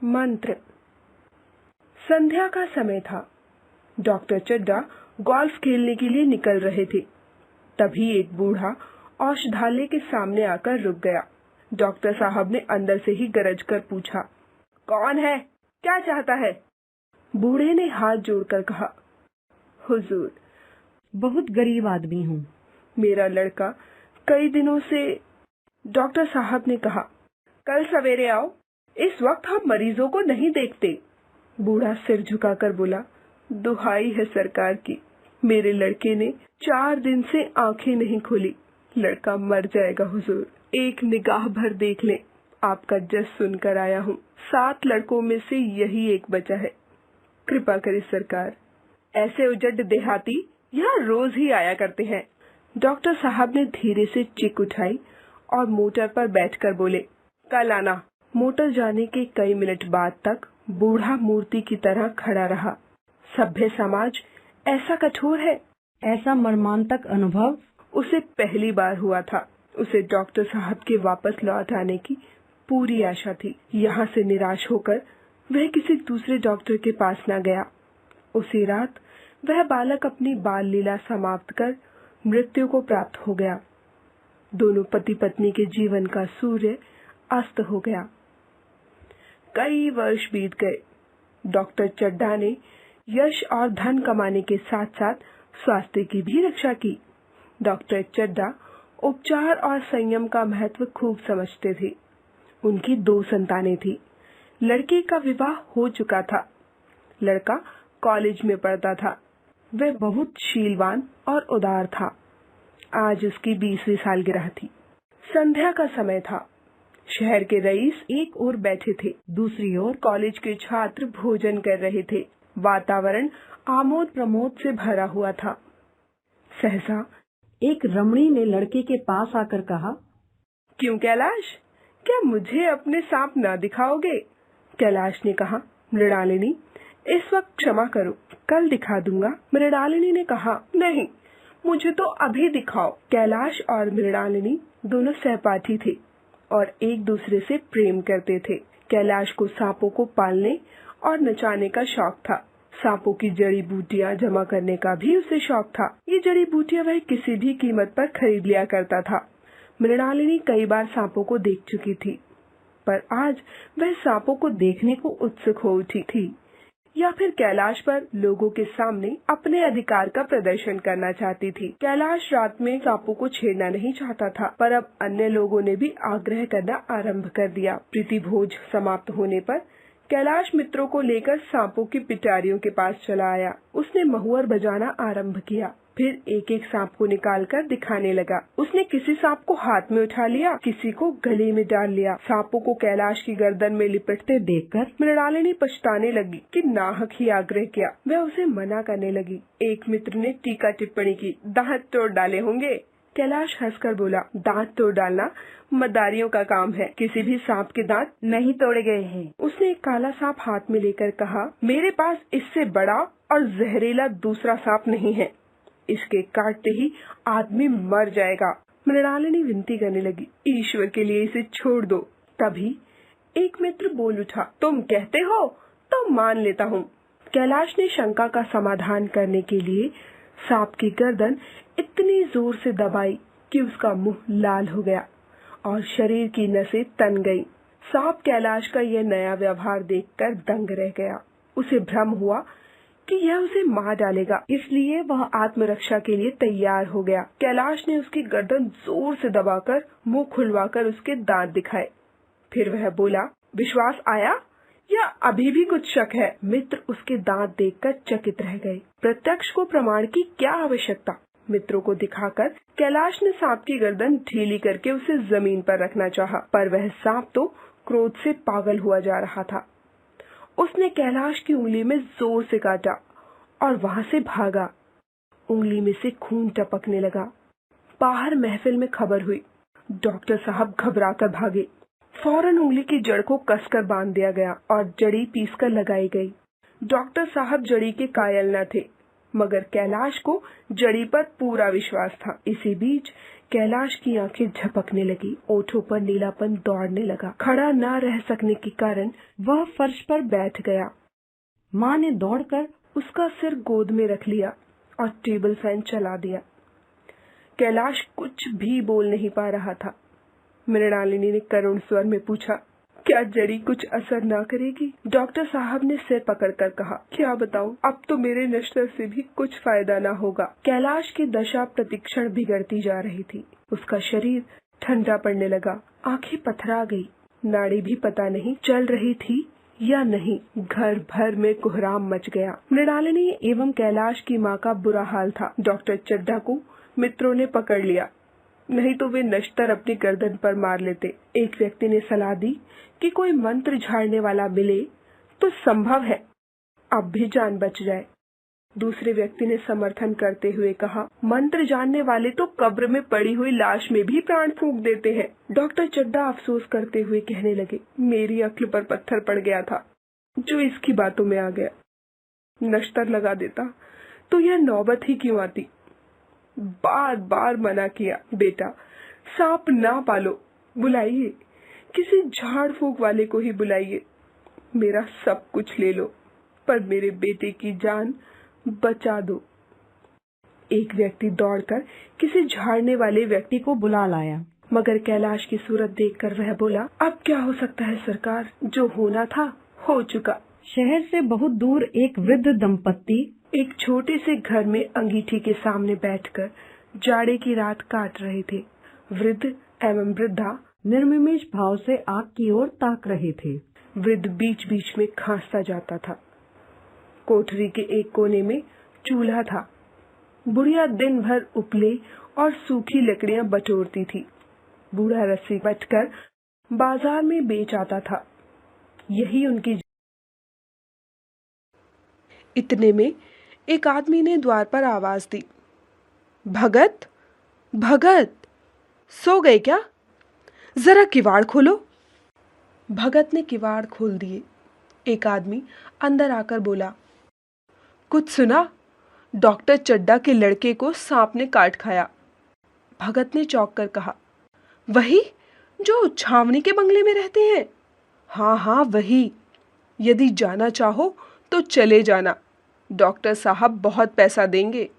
मंत्र। संध्या का समय था। डॉक्टर चड्ढा गोल्फ खेलने के लिए निकल रहे थे। तभी एक बूढ़ा औषधालय के सामने आकर रुक गया। डॉक्टर साहब ने अंदर से ही गरज कर पूछा, कौन है, क्या चाहता है? बूढ़े ने हाथ जोड़कर कहा, हुजूर, बहुत गरीब आदमी हूँ। मेरा लड़का कई दिनों से। डॉक्टर साहब ने कहा, कल सवेरे आओ, इस वक्त हम मरीजों को नहीं देखते। बूढ़ा सिर झुकाकर बोला, दुहाई है सरकार की, मेरे लड़के ने 4 दिन से आंखें नहीं खोली। लड़का मर जाएगा हुजूर, एक निगाह भर देख लें। आपका जस सुनकर आया हूँ। 7 लड़कों में से यही एक बचा है। कृपा करें सरकार। ऐसे उजड़ देहाती यहाँ रोज ही आया करते हैं। डॉक्टर साहब ने धीरे से चिक उठाई और मोटर पर बैठकर बोले, कल आना। मोटर जाने के कई मिनट बाद तक बूढ़ा मूर्ति की तरह खड़ा रहा। सभ्य समाज ऐसा कठोर है, ऐसा मर्मांतक अनुभव उसे पहली बार हुआ था। उसे डॉक्टर साहब के वापस लौट आने की पूरी आशा थी। यहाँ से निराश होकर वह किसी दूसरे डॉक्टर के पास न गया। उसी रात वह बालक अपनी बाल लीला समाप्त कर मृत्यु को प्राप्त हो गया। दोनों पति पत्नी के जीवन का सूर्य अस्त हो गया। कई वर्ष बीत गए। डॉक्टर चड्ढा ने यश और धन कमाने के साथ साथ स्वास्थ्य की भी रक्षा की। डॉक्टर चड्ढा उपचार और संयम का महत्व खूब समझते थे। उनकी 2 संतानें थी। लड़के का विवाह हो चुका था। लड़का कॉलेज में पढ़ता था। वह बहुत शीलवान और उदार था। आज उसकी 20वीं सालगिरह थी। संध्या का समय था। शहर के रईस एक ओर बैठे थे, दूसरी ओर कॉलेज के छात्र भोजन कर रहे थे। वातावरण आमोद प्रमोद से भरा हुआ था। सहसा एक रमणी ने लड़के के पास आकर कहा, क्यों कैलाश, क्या मुझे अपने सांप न दिखाओगे? कैलाश ने कहा, मृणालिनी, इस वक्त क्षमा करो, कल दिखा दूंगा। मृणालिनी ने कहा, नहीं, मुझे तो अभी दिखाओ। कैलाश और मृणालिनी दोनों सहपाठी थे और एक दूसरे से प्रेम करते थे। कैलाश को सांपों को पालने और नचाने का शौक था। सांपों की जड़ी बूटियां जमा करने का भी उसे शौक था। ये जड़ी बूटियां वह किसी भी कीमत पर खरीद लिया करता था। मृणालिनी कई बार सांपों को देख चुकी थी, पर आज वह सांपों को देखने को उत्सुक हो उठी थी, या फिर कैलाश पर लोगों के सामने अपने अधिकार का प्रदर्शन करना चाहती थी। कैलाश रात में सांपों को छेड़ना नहीं चाहता था, पर अब अन्य लोगों ने भी आग्रह करना आरंभ कर दिया। प्रीति भोज समाप्त होने पर कैलाश मित्रों को लेकर सांपों की पिटारियों के पास चला आया। उसने महुअर बजाना आरंभ किया, फिर एक एक सांप को निकालकर दिखाने लगा। उसने किसी सांप को हाथ में उठा लिया, किसी को गले में डाल लिया। सांपों को कैलाश की गर्दन में लिपटते देखकर मृणालिनी पछताने लगी कि नाहक ही आग्रह किया। वह उसे मना करने लगी। एक मित्र ने टीका टिप्पणी की, दांत तोड़ डाले होंगे। कैलाश हंसकर बोला, दांत तोड़ डालना मदारियों का काम है, किसी भी सांप के दांत नहीं तोड़े गए हैं। उसने एक काला सांप हाथ में लेकर कहा, मेरे पास इससे बड़ा और जहरीला दूसरा सांप नहीं है, इसके काटते ही आदमी मर जाएगा। मृणालिनी विनती करने लगी, ईश्वर के लिए इसे छोड़ दो। तभी एक मित्र बोल उठा, तुम कहते हो तो मान लेता हूँ। कैलाश ने शंका का समाधान करने के लिए सांप की गर्दन इतनी जोर से दबाई कि उसका मुंह लाल हो गया और शरीर की नसें तन गईं। सांप कैलाश का यह नया व्यवहार देखकर दंग रह गया। उसे भ्रम हुआ कि यह उसे मार डालेगा, इसलिए वह आत्मरक्षा के लिए तैयार हो गया। कैलाश ने उसकी गर्दन जोर से दबाकर मुंह खुलवाकर उसके दांत दिखाए। फिर वह बोला, विश्वास आया या अभी भी कुछ शक है? मित्र उसके दांत देखकर चकित रह गए। प्रत्यक्ष को प्रमाण की क्या आवश्यकता? मित्रों को दिखाकर कैलाश ने सांप की गर्दन ढीली करके उसे जमीन पर रखना चाहा, पर वह सांप तो क्रोध से पागल हुआ जा रहा था। उसने कैलाश की उंगली में जोर से काटा और वहां से भागा। उंगली में से खून टपकने लगा। बाहर महफिल में खबर हुई। डॉक्टर साहब घबराकर भागे। फौरन उंगली की जड़ को कसकर बांध दिया गया और जड़ी पीसकर लगाई गई। डॉक्टर साहब जड़ी के कायल न थे। मगर कैलाश को जड़ी पर पूरा विश्वास था। इसी बीच कैलाश की आंखें झपकने लगी, ओठों पर नीलापन दौड़ने लगा। खड़ा न रह सकने के कारण वह फर्श पर बैठ गया। माँ ने दौड़कर उसका सिर गोद में रख लिया और टेबल फैन चला दिया। कैलाश कुछ भी बोल नहीं पा रहा था। मृणालिनी ने करुण स्वर में पूछा, क्या जड़ी कुछ असर ना करेगी? डॉक्टर साहब ने सिर पकड़कर कहा, क्या बताऊं, अब तो मेरे नश्तर से भी कुछ फायदा ना होगा। कैलाश की दशा प्रतिक्षण बिगड़ती जा रही थी। उसका शरीर ठंडा पड़ने लगा, आंखें पथरा गई, नाड़ी भी पता नहीं चल रही थी या नहीं। घर भर में कोहराम मच गया। मृणालिनी एवं कैलाश की माँ का बुरा हाल था। डॉक्टर चड्ढा को मित्रों ने पकड़ लिया, नहीं तो वे नश्तर अपनी गर्दन पर मार लेते। एक व्यक्ति ने सलाह दी कि कोई मंत्र झाड़ने वाला मिले तो संभव है अब भी जान बच जाए। दूसरे व्यक्ति ने समर्थन करते हुए कहा, मंत्र जानने वाले तो कब्र में पड़ी हुई लाश में भी प्राण फूंक देते हैं। डॉक्टर चड्ढा अफसोस करते हुए कहने लगे, मेरी अक्ल पर पत्थर पड़ गया था जो इसकी बातों में आ गया। नश्तर लगा देता तो यह नौबत ही क्यों आती। बार बार मना किया, बेटा सांप ना पालो, बुलाइए, किसी झाड़ फूंक वाले को ही बुलाइए, मेरा सब कुछ ले लो पर मेरे बेटे की जान बचा दो। एक व्यक्ति दौड़कर किसी झाड़ने वाले व्यक्ति को बुला लाया, मगर कैलाश की सूरत देखकर वह बोला, अब क्या हो सकता है सरकार, जो होना था हो चुका। शहर से बहुत दूर एक वृद्ध दंपत्ति एक छोटे से घर में अंगीठी के सामने बैठकर जाड़े की रात काट रहे थे। वृद्ध एवं वृद्धा निर्निमेष भाव से आग की ओर ताक रहे थे। वृद्ध बीच बीच में खांसता जाता था। कोठरी के एक कोने में चूल्हा था। बुढ़िया दिन भर उपले और सूखी लकड़ियां बटोरती थी। बूढ़ा रस्सी बटकर बाजार में बेच आता था। यही उनकी। इतने में एक आदमी ने द्वार पर आवाज दी, भगत, भगत, सो गए क्या? जरा किवाड़ खोलो। भगत ने किवाड़ खोल दिए। एक आदमी अंदर आकर बोला, कुछ सुना? डॉक्टर चड्ढा के लड़के को सांप ने काट खाया। भगत ने चौंक कर कहा, वही जो छावनी के बंगले में रहते हैं? हाँ हाँ वही। यदि जाना चाहो तो चले जाना, डॉक्टर साहब बहुत पैसा देंगे।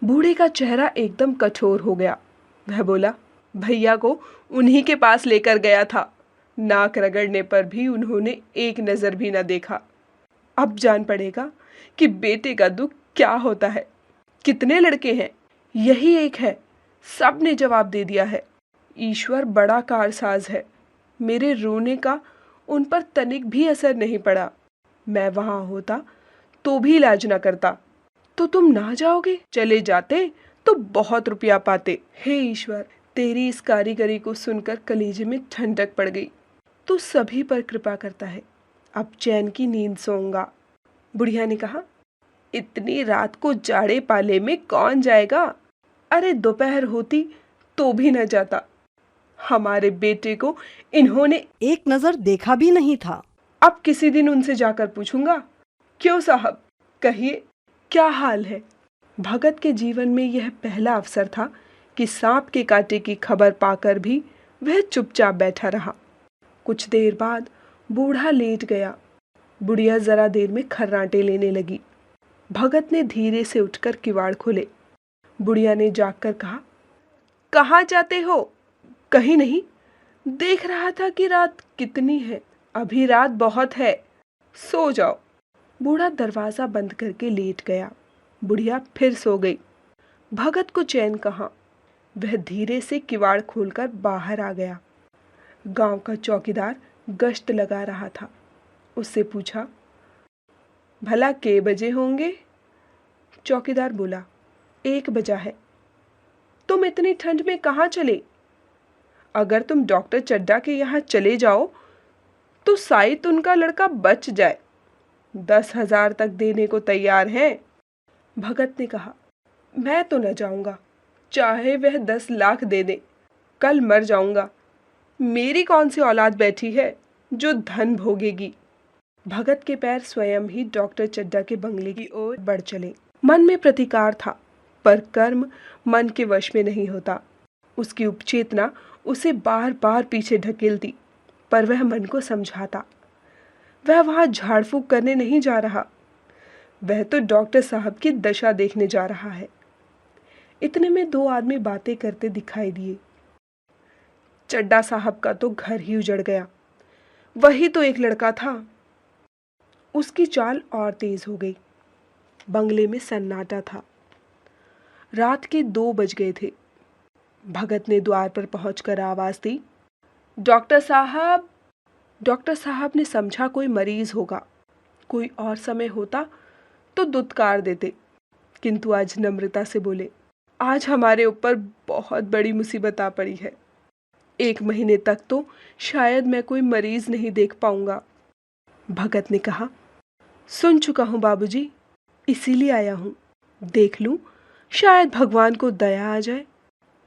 बूढ़े का चेहरा एकदम कठोर हो गया। वह बोला, भैया को उन्हीं के पास लेकर गया था, नाक रगड़ने पर भी उन्होंने एक नजर भी न देखा। अब जान पड़ेगा कि बेटे का दुख क्या होता है। कितने लड़के हैं? यही एक है, सब ने जवाब दे दिया है। ईश्वर बड़ा कारसाज है, मेरे रोने का उन पर तनिक भी असर नहीं पड़ा। मैं वहां होता तो भी इलाज न करता। तो तुम ना जाओगे? चले जाते तो बहुत रुपया पाते। हे ईश्वर, तेरी इस कारीगरी को सुनकर कलेजे में ठंडक पड़ गई। तू सभी पर कृपा करता है, अब चैन की नींद सोऊंगा। बुढ़िया ने कहा, इतनी रात को जाड़े पाले में कौन जाएगा? अरे दोपहर होती तो भी न जाता। हमारे बेटे को इन्होंने एक नजर देखा भी नहीं था। अब किसी दिन उनसे जाकर पूछूंगा। क्यों साहब, कहिए क्या हाल है? भगत के जीवन में यह पहला अवसर था कि सांप के कांटे की खबर पाकर भी वह चुपचाप बैठा रहा। कुछ देर बाद बूढ़ा लेट गया। बुढ़िया जरा देर में खर्राटे लेने लगी। भगत ने धीरे से उठकर किवाड़ खोले। बुढ़िया ने जागकर कहा, कहाँ जाते हो? कहीं नहीं, देख रहा था कि रात कितनी है। अभी रात बहुत है, सो जाओ। बूढ़ा दरवाजा बंद करके लेट गया। बुढ़िया फिर सो गई। भगत को चैन कहाँ। वह धीरे से किवाड़ खोलकर बाहर आ गया। गांव का चौकीदार गश्त लगा रहा था। उससे पूछा, भला के बजे होंगे? चौकीदार बोला, 1 बजा है। तुम इतनी ठंड में कहाँ चले? अगर तुम डॉक्टर चड्ढा के यहाँ चले जाओ तो शायद उनका लड़का बच जाए। 10,000 तक देने को तैयार है। भगत ने कहा, मैं तो न जाऊंगा, चाहे वह 10 लाख दे दे। कल मर जाऊंगा। मेरी कौन सी औलाद बैठी है जो धन भोगेगी। भगत के पैर स्वयं ही डॉक्टर चड्ढा के बंगले की ओर बढ़ चले। मन में प्रतिकार था, पर कर्म मन के वश में नहीं होता। उसकी उपचेतना उसे बार बार पीछे ढकेलती, पर वह मन को समझाता। वह वहां झाड़ फूक करने नहीं जा रहा, वह तो डॉक्टर साहब की दशा देखने जा रहा है। इतने में दो आदमी बातें करते दिखाई दिए। चड्डा साहब का तो घर ही उजड़ गया। वही तो एक लड़का था। उसकी चाल और तेज हो गई। बंगले में सन्नाटा था। रात के 2 बज गए थे। भगत ने द्वार पर पहुंचकर आवाज दी, डॉक्टर साहब। डॉक्टर साहब ने समझा कोई मरीज होगा। कोई और समय होता तो दुत्कार देते, किंतु आज नम्रता से बोले, आज हमारे ऊपर बहुत बड़ी मुसीबत आ पड़ी है। 1 महीने तक तो शायद मैं कोई मरीज नहीं देख पाऊंगा। भगत ने कहा, सुन चुका हूं बाबूजी, इसीलिए आया हूं। देख लूं, शायद भगवान को दया आ जाए,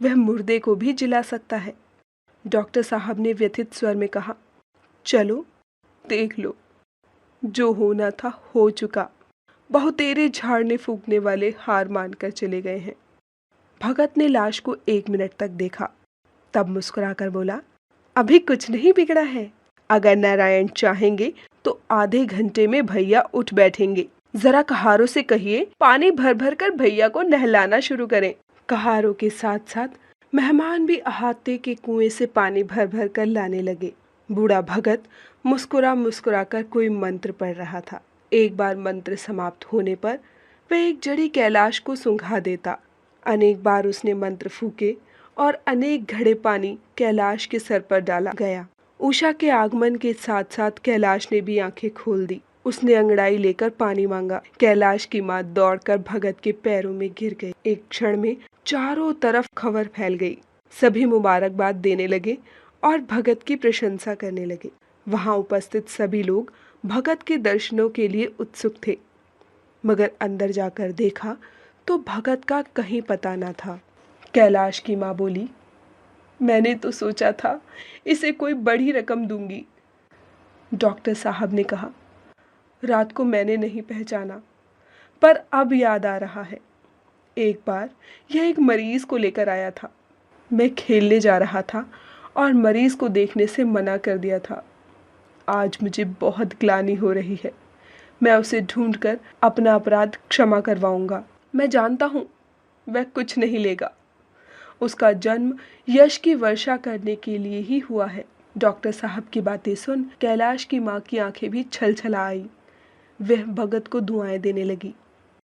वह मुर्दे को भी जिला सकता है। डॉक्टर साहब ने व्यथित स्वर में कहा, चलो देख लो, जो होना था हो चुका। बहुतेरे झाड़ने फूकने वाले हार मानकर चले गए हैं। भगत ने लाश को 1 मिनट तक देखा, तब मुस्कुराकर बोला, अभी कुछ नहीं बिगड़ा है। अगर नारायण चाहेंगे तो आधे घंटे में भैया उठ बैठेंगे। जरा कहारों से कहिए पानी भर भर कर भैया को नहलाना शुरू करें। कहारों के साथ साथ मेहमान भी अहाते के कुएं से पानी भर भर कर लाने लगे। बूढ़ा भगत मुस्कुरा मुस्कुरा कर कोई मंत्र पढ़ रहा था। एक बार मंत्र समाप्त होने पर वह एक जड़ी कैलाश को सुंघा देता। अनेक बार उसने मंत्र फूके और अनेक घड़े पानी कैलाश के सर पर डाला गया। उषा के आगमन के साथ साथ कैलाश ने भी आंखें खोल दी। उसने अंगड़ाई लेकर पानी मांगा। कैलाश की मां दौड़कर भगत के पैरों में गिर गई। एक क्षण में चारों तरफ खबर फैल गई। सभी मुबारकबाद देने लगे और भगत की प्रशंसा करने लगे। वहां उपस्थित सभी लोग भगत के दर्शनों के लिए उत्सुक थे, मगर अंदर जाकर देखा तो भगत का कहीं पता न था। कैलाश की मां बोली, मैंने तो सोचा था इसे कोई बड़ी रकम दूंगी। डॉक्टर साहब ने कहा, रात को मैंने नहीं पहचाना, पर अब याद आ रहा है। एक बार यह एक मरीज को लेकर आया था। मैं खेलने जा रहा था और मरीज को देखने से मना कर दिया था। आज मुझे बहुत ग्लानि हो रही है। मैं उसे ढूंढकर अपना अपराध क्षमा करवाऊंगा। मैं जानता हूँ वह कुछ नहीं लेगा। उसका जन्म यश की वर्षा करने के लिए ही हुआ है। डॉक्टर साहब की बातें सुन कैलाश की माँ की आंखें भी छलछला आई। वह भगत को दुआएं देने लगी।